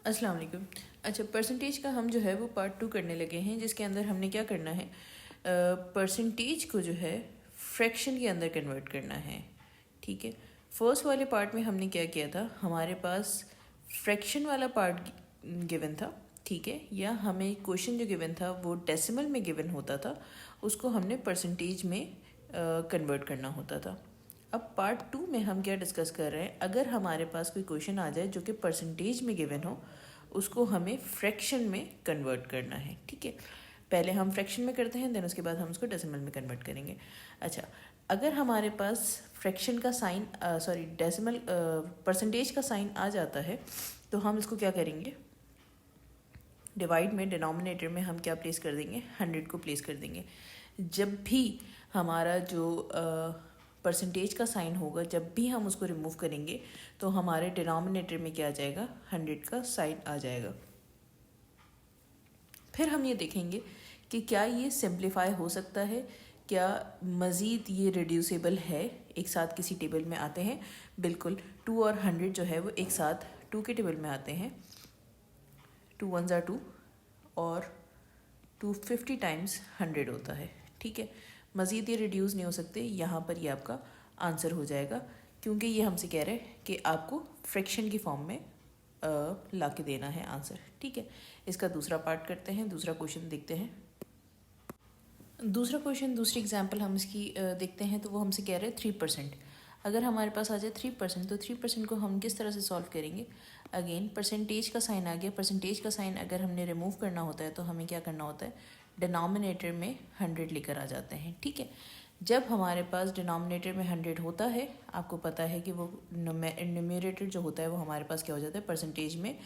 अस्सलाम वालेकुम। अच्छा, परसेंटेज का हम जो है वो पार्ट 2 करने लगे हैं, जिसके अंदर हमने क्या करना है, परसेंटेज को जो है फ्रैक्शन के अंदर कन्वर्ट करना है। ठीक है, फर्स्ट वाले पार्ट में हमने क्या किया था, हमारे पास फ्रैक्शन वाला पार्ट गिवन था, ठीक है, या हमें क्वेश्चन जो गिवन था वो डेसिमल में गिवन होता था, उसको हमने परसेंटेज में कन्वर्ट करना होता था। अब पार्ट 2 में हम क्या डिस्कस कर रहे हैं, अगर हमारे पास कोई क्वेश्चन आ जाए जो कि परसेंटेज में गिवन हो, उसको हमें फ्रैक्शन में कन्वर्ट करना है। ठीक है, पहले हम फ्रैक्शन में करते हैं, देन उसके बाद हम उसको डेसिमल में कन्वर्ट करेंगे। अच्छा, अगर हमारे पास फ्रैक्शन का साइन डेसिमल परसेंटेज का साइन आ जाता है, तो हम इसको क्या करेंगे, डिवाइड में डिनोमिनेटर में हम क्या प्लेस कर देंगे, 100 को प्लेस कर देंगे। जब भी हमारा जो परसेंटेज का साइन होगा, जब भी हम उसको रिमूव करेंगे तो हमारे डिनोमिनेटर में क्या आ जाएगा, 100 का साइन आ जाएगा। फिर हम ये देखेंगे कि क्या ये सिंप्लीफाई हो सकता है, क्या मज़ीद ये रिड्यूसेबल है, एक साथ किसी टेबल में आते हैं। बिल्कुल, 2 और 100 जो है वो एक साथ 2 के टेबल में आते हैं। 2 1 2 और 250 टाइम्स 100 होता है। ठीक है, मज़ीद ये रिड्यूस नहीं हो सकते, यहाँ पर ये आपका आंसर हो जाएगा, क्योंकि ये हमसे कह रहे हैं कि आपको फ्रैक्शन की फॉर्म में ला के देना है आंसर। ठीक है, इसका दूसरा पार्ट करते हैं, दूसरा क्वेश्चन देखते हैं। दूसरा क्वेश्चन, दूसरी एग्जांपल हम इसकी देखते हैं, तो वो हमसे कह रहे हैं 3%। अगर हमारे पास आ जाए 3%, तो 3% को हम किस तरह से सॉल्व करेंगे। अगेन परसेंटेज का साइन आ गया, परसेंटेज का साइन अगर हमने रिमूव करना होता है तो हमें क्या करना होता है, डिनोमिनेटर में 100 लेकर आ जाते हैं। ठीक है, जब हमारे पास डिनोमिनेटर में 100 होता है, आपको पता है कि वो न्यूमरेटर जो होता है वो हमारे पास क्या हो जाता है, परसेंटेज में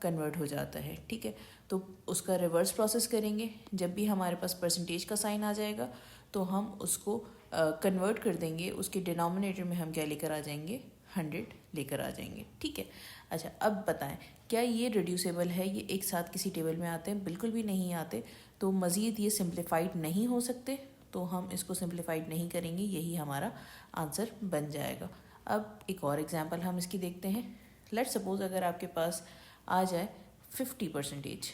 कन्वर्ट हो जाता है। ठीक है, तो उसका रिवर्स प्रोसेस करेंगे। जब भी हमारे पास परसेंटेज का साइन आ जाएगा तो हम उसको कन्वर्ट कर देंगे, उसके डिनोमिनेटर में हम क्या लेकर आ जाएंगे, 100 लेकर आ जाएंगे। ठीक है, अच्छा अब बताएं, क्या ये रिड्यूसेबल है, ये एक साथ किसी टेबल में आते हैं, बिल्कुल भी नहीं आते। तो मज़ीद ये सिंप्लीफाइड नहीं हो सकते, तो हम इसको सिंप्लीफाइड नहीं करेंगे, यही हमारा आंसर बन जाएगा। अब एक और एग्जांपल हम इसकी देखते हैं। लेट सपोज अगर आपके पास आ जाए 50%।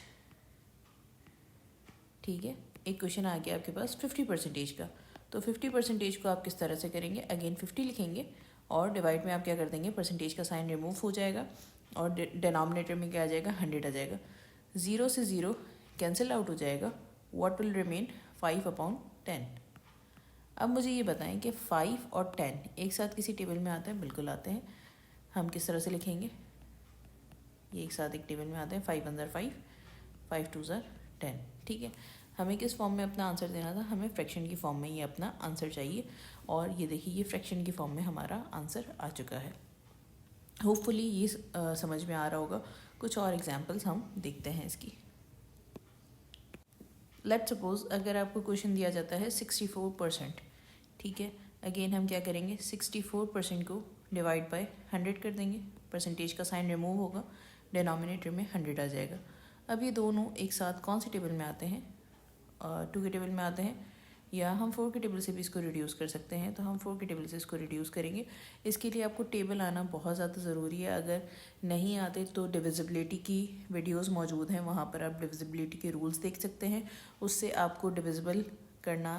ठीक है, एक क्वेश्चन आ गया आपके पास 50% का, तो 50% को आप किस तरह से करेंगे, अगेन 50 लिखेंगे और डिवाइड में आप क्या कर देंगे, परसेंटेज का साइन रिमूव हो जाएगा और डिनोमिनेटर में क्या आ जाएगा, 100 आ जाएगा। 0 से 0 कैंसिल आउट हो जाएगा, व्हाट विल रिमेन, 5/10। अब मुझे ये बताएं कि 5 और 10 एक साथ किसी टेबल में आते हैं, बिल्कुल आते हैं। हम किस तरह से लिखेंगे, ये एक साथ एक टेबल में आते हैं, 5 1 5, 5 2 10। ठीक है, हमें किस फॉर्म में अपना आंसर देना था, हमें फ्रैक्शन की फॉर्म में ये अपना आंसर चाहिए, और ये देखिए ये फ्रैक्शन की फॉर्म में हमारा आंसर आ चुका है। होपफुली ये समझ में आ रहा होगा। कुछ और एग्जांपल्स हम देखते हैं इसकी। लेट सपोज अगर आपको क्वेश्चन दिया जाता है 64%। ठीक है, अगेन हम क्या करेंगे, 64% को डिवाइड बाय 100 कर देंगे, परसेंटेज का साइन रिमूव होगा, डिनोमिनेटर में 100 आ जाएगा। अब ये दोनों एक साथ कौन से टेबल में आते हैं, 2 के टेबल में आते हैं, या हम 4 के टेबल से भी इसको रिड्यूस कर सकते हैं, तो हम 4 के टेबल से इसको रिड्यूस करेंगे। इसके लिए आपको टेबल आना बहुत ज़्यादा ज़रूरी है। अगर नहीं आते तो डिविजिबिलिटी की वीडियोस मौजूद हैं, वहाँ पर आप डिविजिबिलिटी के रूल्स देख सकते हैं, उससे आपको डिविजिबल करना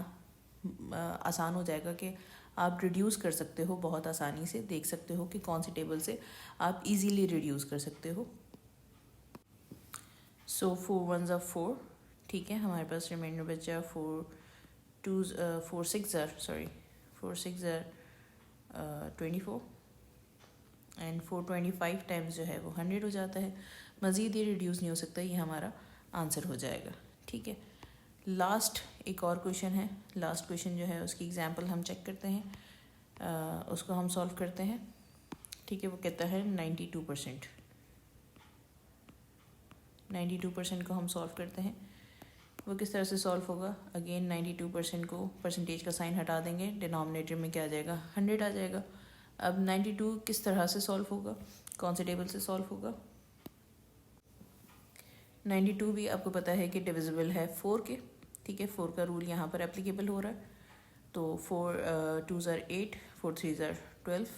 आसान हो जाएगा कि आप रिड्यूस कर सकते हो, बहुत आसानी से देख सकते हो कि कौन सी टेबल से आप इजीली रिड्यूस कर सकते हो। सो 4 1 4, ठीक है, हमारे पास रिमाइंडर बचा 4 6 24 एंड 425 टाइम्स जो है वो 100 हो जाता है। मज़ीद ये रिड्यूस नहीं हो सकता, ये हमारा आंसर हो जाएगा। ठीक है, लास्ट एक और क्वेश्चन है। लास्ट क्वेश्चन जो है उसकी एग्जांपल हम चेक करते हैं, उसको हम सॉल्व करते हैं। ठीक है, वो कहता है 92%। 92% को हम सॉल्व करते हैं, वो किस तरह से सॉल्व होगा, अगेन 92% को परसेंटेज का साइन हटा देंगे, डिनोमिनेटर में क्या आ जाएगा, 100 आ जाएगा। अब 92 किस तरह से सॉल्व होगा, कौन से टेबल से सॉल्व होगा। 92 भी आपको पता है कि डिविजिबल है 4 के। ठीक है, 4 का रूल यहाँ पर एप्लीकेबल हो रहा है, तो 4 2 8, 4 3 12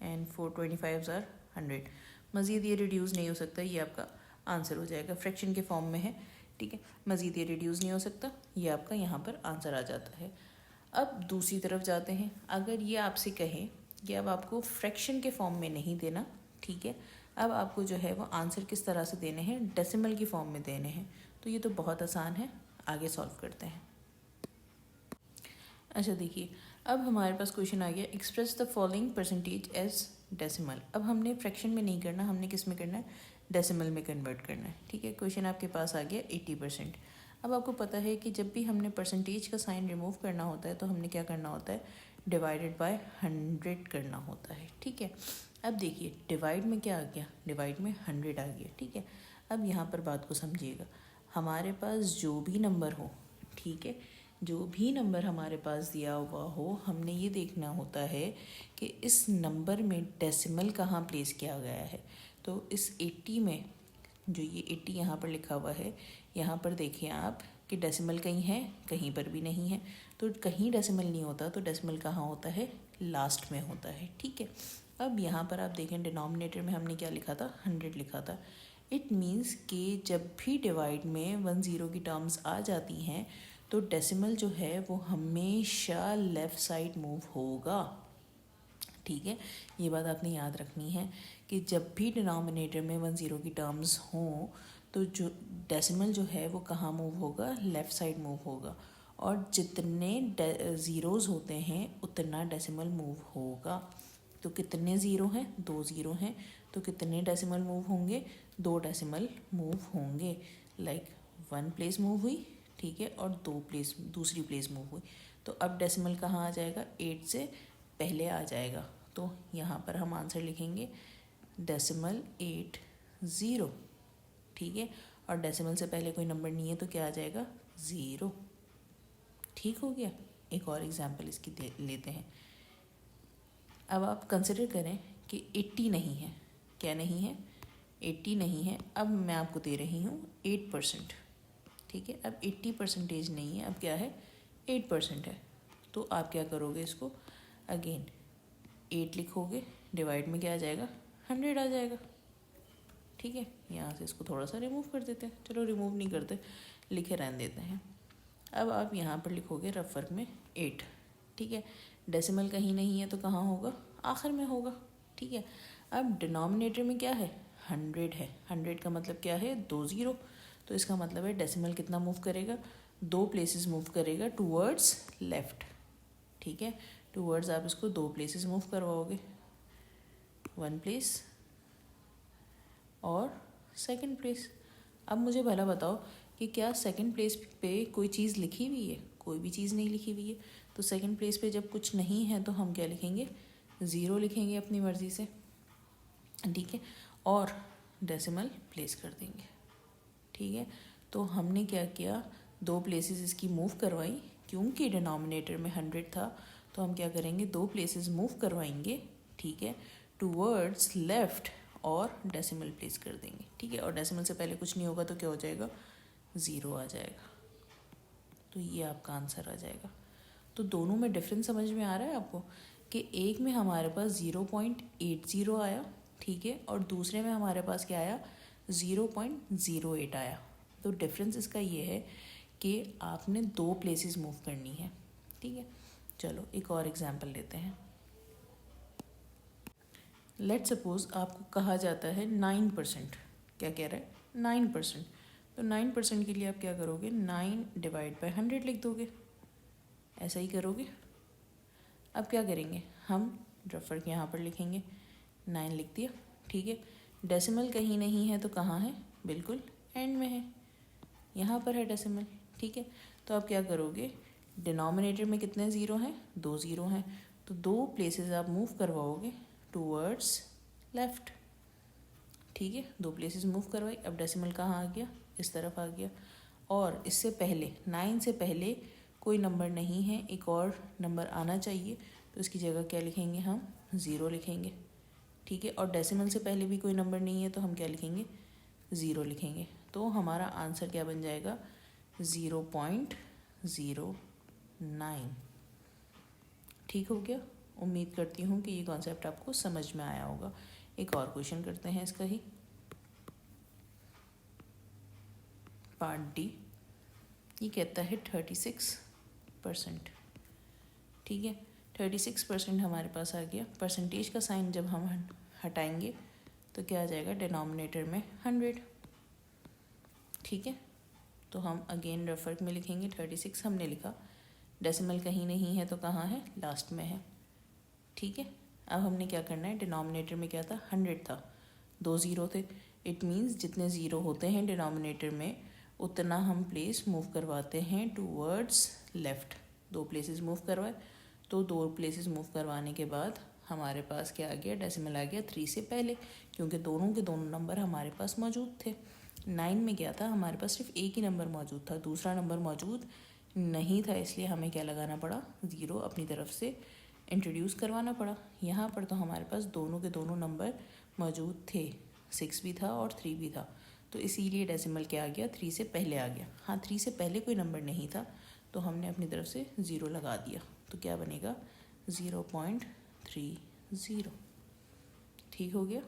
एंड 4 25 100। मज़ीद ये रिड्यूस नहीं हो सकता, ये आपका आंसर हो जाएगा। फ्रैक्शन के फॉर्म में है, ठीक है, मज़ीद ये रिड्यूस नहीं हो सकता, ये आपका यहाँ पर आंसर आ जाता है। अब दूसरी तरफ जाते हैं। अगर ये आपसे कहें कि अब आपको फ्रैक्शन के फॉर्म में नहीं देना, ठीक है, अब आपको जो है वो आंसर किस तरह से देने हैं, डेसिमल की फॉर्म में देने हैं, तो ये तो बहुत आसान है, आगे सॉल्व करते हैं। अच्छा देखिए, अब हमारे पास क्वेश्चन आ गया, express the following percentage as decimal. अब हमने फ्रैक्शन में नहीं करना, हमने किस में करना है, डेसिमल में कन्वर्ट करना है, ठीक है। क्वेश्चन आपके पास आ गया 80%। अब आपको पता है कि जब भी हमने परसेंटेज का साइन रिमूव करना होता है तो हमने क्या करना होता है, डिवाइडेड बाय 100 करना होता है, ठीक है। अब देखिए डिवाइड में क्या आ गया, डिवाइड में 100 आ गया, ठीक है। अब यहाँ पर बात को समझिएगा, हमारे पास जो भी नंबर हो, ठीक है, जो भी नंबर हमारे पास दिया हुआ हो, हमने ये देखना होता है कि इस नंबर में डेसिमल कहाँ प्लेस किया गया है। तो इस 80 में जो ये 80 यहाँ पर लिखा हुआ है, यहाँ पर देखिए आप कि डेसिमल कहीं है, कहीं पर भी नहीं है। तो कहीं डेसिमल नहीं होता तो डेसिमल कहाँ होता है, लास्ट में होता है, ठीक है। अब यहाँ पर आप देखें डिनोमिनेटर में हमने क्या लिखा था, 100 लिखा था। इट मीन्स कि जब भी डिवाइड में 10 की टर्म्स आ जाती हैं तो डेसिमल जो है वो हमेशा लेफ़्ट साइड मूव होगा, ठीक है। ये बात आपने याद रखनी है कि जब भी डिनोमिनेटर में 10 की टर्म्स हों तो जो डेसिमल जो है वो कहाँ मूव होगा, लेफ़्ट साइड मूव होगा, और जितने ज़ीरोज़ होते हैं उतना डेसिमल मूव होगा। तो कितने ज़ीरो हैं, 2 ज़ीरो हैं, तो कितने डेसिमल मूव होंगे, 2 डेसिमल मूव होंगे। लाइक 1 प्लेस मूव हुई, ठीक है, और 2 प्लेस दूसरी प्लेस मूव हुई। तो अब डेसिमल कहाँ आ जाएगा, 8 से पहले आ जाएगा। तो यहाँ पर हम आंसर लिखेंगे डेसिमल 80, ठीक है, और डेसिमल से पहले कोई नंबर नहीं है तो क्या आ जाएगा, 0, ठीक हो गया। एक और एग्जांपल इसकी लेते हैं। अब आप कंसिडर करें कि 80 नहीं है, क्या नहीं है, 80 नहीं है। अब मैं आपको दे रही हूँ 8%, ठीक है। अब 80% नहीं है, अब क्या है, 8% है। तो आप क्या करोगे, इसको अगेन 8 लिखोगे, डिवाइड में क्या आ जाएगा, 100 आ जाएगा, ठीक है। यहाँ से इसको थोड़ा सा रिमूव कर देते हैं, चलो रिमूव नहीं करते, लिखे रहने देते हैं। अब आप यहाँ पर लिखोगे रफ वर्क में 8, ठीक है। डेसिमल कहीं नहीं है तो कहाँ होगा, आखिर में होगा, ठीक है। अब डिनोमिनेटर में क्या है, 100 है, 100 का मतलब क्या है, 2 ज़ीरो। तो इसका मतलब है डेसिमल कितना मूव करेगा, 2 प्लेसेस मूव करेगा टूवर्ड्स लेफ़्ट, ठीक है। टूवर्ड्स आप इसको 2 प्लेसेस मूव करवाओगे, 1 प्लेस और 2nd प्लेस। अब मुझे भला बताओ कि क्या 2nd प्लेस पे कोई चीज़ लिखी हुई है, कोई भी चीज़ नहीं लिखी हुई है। तो 2nd प्लेस पे जब कुछ नहीं है तो हम क्या लिखेंगे, 0 लिखेंगे अपनी मर्ज़ी से, ठीक है, और डेसिमल प्लेस कर देंगे, ठीक है। तो हमने क्या किया, 2 प्लेसेस इसकी मूव करवाई, क्योंकि डिनोमिनेटर में 100 था तो हम क्या करेंगे, 2 प्लेसेस मूव करवाएंगे, ठीक है, टूवर्ड्स लेफ़्ट, और डेसिमल प्लेस कर देंगे, ठीक है। और डेसिमल से पहले कुछ नहीं होगा तो क्या हो जाएगा, 0 आ जाएगा। तो ये आपका आंसर आ जाएगा। तो दोनों में डिफरेंस समझ में आ रहा है आपको कि एक में हमारे पास 0.80 आया, ठीक है, और दूसरे में हमारे पास क्या आया, 0.08 आया। तो डिफरेंस इसका ये है कि आपने 2 प्लेसेस मूव करनी है, ठीक है। चलो एक और एग्जांपल लेते हैं। लेट सपोज आपको कहा जाता है 9%, क्या कह रहा है, 9%। तो 9% के लिए आप क्या करोगे, 9 डिवाइड बाय 100 लिख दोगे, ऐसा ही करोगे। अब क्या करेंगे, हम रफ वर्क यहाँ पर लिखेंगे, 9 लिख दिया, ठीक है। डेसिमल कहीं नहीं है तो कहाँ है, बिल्कुल एंड में है, यहाँ पर है डेसिमल, ठीक है। तो आप क्या करोगे, डिनोमिनेटर में कितने ज़ीरो हैं, 2 ज़ीरो हैं, तो 2 प्लेसेस आप मूव करवाओगे टूवर्ड्स लेफ़्ट, ठीक है। 2 प्लेसेस मूव करवाई, अब डेसिमल कहाँ आ गया, इस तरफ आ गया। और इससे पहले 9 से पहले कोई नंबर नहीं है, एक और नंबर आना चाहिए, तो इसकी जगह क्या लिखेंगे, हम 0 लिखेंगे, ठीक है। और डेसिमल से पहले भी कोई नंबर नहीं है तो हम क्या लिखेंगे, 0 लिखेंगे। तो हमारा आंसर क्या बन जाएगा, 0.09, ठीक हो गया। उम्मीद करती हूँ कि ये कॉन्सेप्ट आपको समझ में आया होगा। एक और क्वेश्चन करते हैं इसका ही, पार्ट डी। ये कहता है 36%। ठीक है, 36% हमारे पास आ गया। परसेंटेज का साइन जब हम हटाएंगे तो क्या आ जाएगा, डिनोमिनेटर में 100। ठीक है, तो हम अगेन रेफर में लिखेंगे 36 हमने लिखा, डेसिमल कहीं नहीं है तो कहाँ है, लास्ट में है। ठीक है, अब हमने क्या करना है, डिनोमिनेटर में क्या था, 100 था, 2 ज़ीरो थे। इट मीन्स जितने ज़ीरो होते हैं डिनोमिनेटर में उतना हम प्लेस मूव करवाते हैं टूवर्ड्स लेफ़्ट। 2 प्लेसेस मूव करवाए, तो 2 प्लेसेस मूव करवाने के बाद हमारे पास क्या आ गया, डेसिमल आ गया 3 से पहले, क्योंकि दोनों के दोनों नंबर हमारे पास मौजूद थे। 9 में क्या था, हमारे पास सिर्फ एक ही नंबर मौजूद था, दूसरा नंबर मौजूद नहीं था, इसलिए हमें क्या लगाना पड़ा, 0 अपनी तरफ से इंट्रोड्यूस करवाना पड़ा। यहाँ पर तो हमारे पास दोनों के दोनों नंबर मौजूद थे, 6 भी था और 3 भी था, तो इसीलिए डेसिमल क्या आ गया, 3 से पहले आ गया। हाँ, 3 से पहले कोई नंबर नहीं था तो हमने अपनी तरफ से 0 लगा दिया, तो क्या बनेगा, 0.30। ठीक हो गया।